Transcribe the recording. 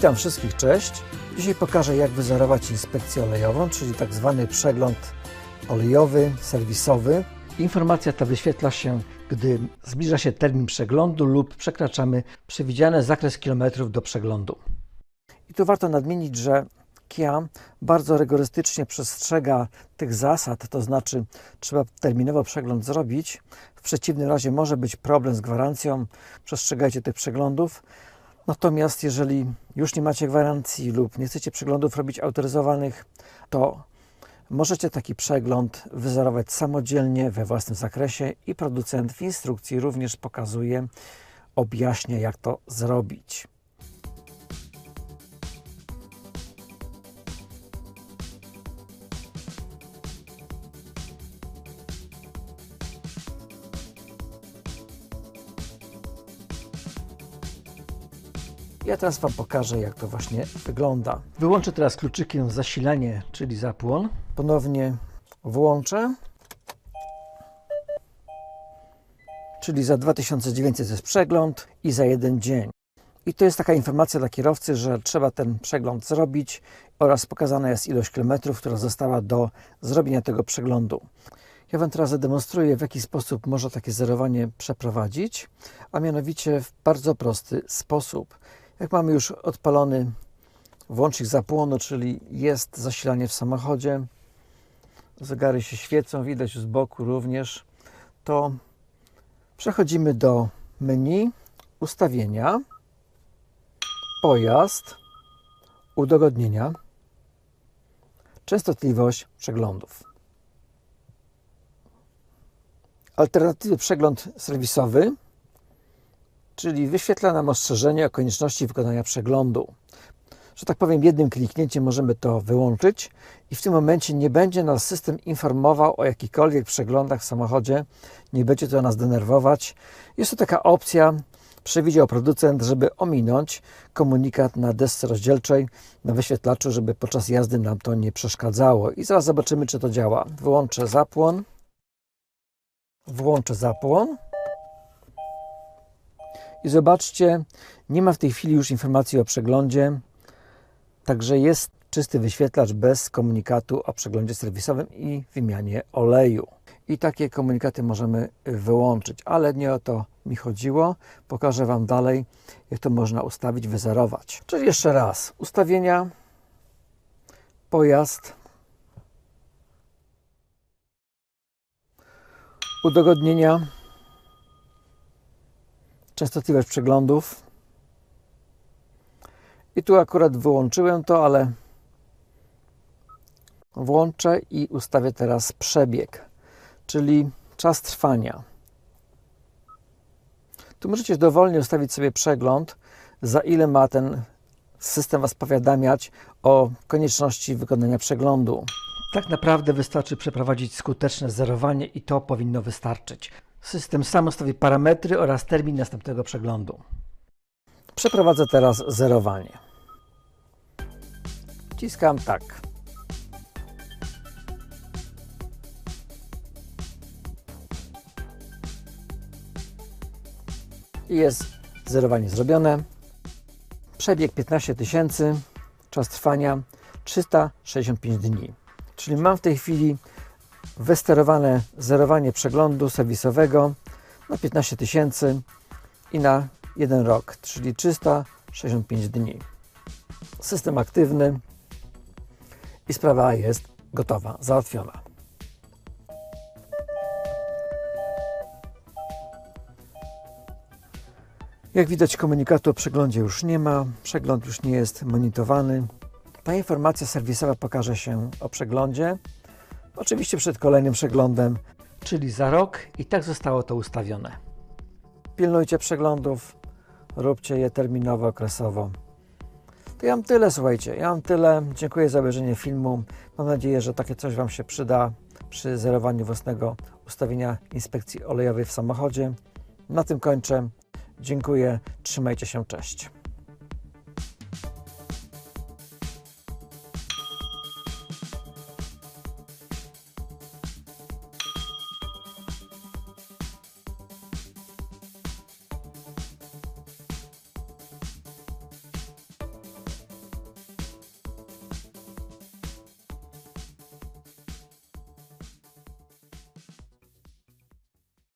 Witam wszystkich, cześć. Dzisiaj pokażę, jak wyzerować inspekcję olejową, czyli tak zwany przegląd olejowy, serwisowy. Informacja ta wyświetla się, gdy zbliża się termin przeglądu lub przekraczamy przewidziany zakres kilometrów do przeglądu. I tu warto nadmienić, że Kia bardzo rygorystycznie przestrzega tych zasad, to znaczy trzeba terminowo przegląd zrobić. W przeciwnym razie może być problem z gwarancją. Przestrzegajcie tych przeglądów. Natomiast jeżeli już nie macie gwarancji lub nie chcecie przeglądów robić autoryzowanych, to możecie taki przegląd wyzerować samodzielnie we własnym zakresie i producent w instrukcji również pokazuje, objaśnia, jak to zrobić. Ja teraz Wam pokażę, jak to właśnie wygląda. Wyłączę teraz kluczykiem zasilanie, czyli zapłon. Ponownie włączę. Czyli za 2900 jest przegląd i za jeden dzień. I to jest taka informacja dla kierowcy, że trzeba ten przegląd zrobić oraz pokazana jest ilość kilometrów, która została do zrobienia tego przeglądu. Ja Wam teraz zademonstruję, w jaki sposób można takie zerowanie przeprowadzić, a mianowicie w bardzo prosty sposób. Jak mamy już odpalony włącznik zapłonu, czyli jest zasilanie w samochodzie, zegary się świecą, widać z boku również, to przechodzimy do menu, ustawienia, pojazd, udogodnienia, częstotliwość przeglądów. Alternatywny przegląd serwisowy, czyli wyświetla nam ostrzeżenie o konieczności wykonania przeglądu. Że tak powiem, jednym kliknięciem możemy to wyłączyć i w tym momencie nie będzie nas system informował o jakichkolwiek przeglądach w samochodzie, nie będzie to nas denerwować. Jest to taka opcja, przewidział producent, żeby ominąć komunikat na desce rozdzielczej, na wyświetlaczu, żeby podczas jazdy nam to nie przeszkadzało. I zaraz zobaczymy, czy to działa. Wyłączę zapłon, włączę zapłon. I zobaczcie, nie ma w tej chwili już informacji o przeglądzie, także jest czysty wyświetlacz bez komunikatu o przeglądzie serwisowym i wymianie oleju. I takie komunikaty możemy wyłączyć, ale nie o to mi chodziło. Pokażę Wam dalej, jak to można ustawić, wyzerować. Czyli jeszcze raz, ustawienia, pojazd, udogodnienia, częstotliwość przeglądów. I tu akurat wyłączyłem to, ale włączę i ustawię teraz przebieg, czyli czas trwania. Tu możecie dowolnie ustawić sobie przegląd, za ile ma ten system Was powiadamiać o konieczności wykonania przeglądu. Tak naprawdę wystarczy przeprowadzić skuteczne zerowanie i to powinno wystarczyć. System sam ustawi parametry oraz termin następnego przeglądu. Przeprowadzę teraz zerowanie. Wciskam tak. I jest zerowanie zrobione. Przebieg 15 000, czas trwania 365 dni. Czyli mam w tej chwili wysterowane zerowanie przeglądu serwisowego na 15 000 i na 1 rok, czyli 365 dni. System aktywny i sprawa jest gotowa, załatwiona. Jak widać, komunikatu o przeglądzie już nie ma, przegląd już nie jest monitorowany. Ta informacja serwisowa pokaże się o przeglądzie, oczywiście przed kolejnym przeglądem, czyli za rok, i tak zostało to ustawione. Pilnujcie przeglądów, róbcie je terminowo, okresowo. To ja mam tyle, słuchajcie, Dziękuję za obejrzenie filmu. Mam nadzieję, że takie coś Wam się przyda przy zerowaniu własnego ustawienia inspekcji olejowej w samochodzie. Na tym kończę. Dziękuję, trzymajcie się, cześć.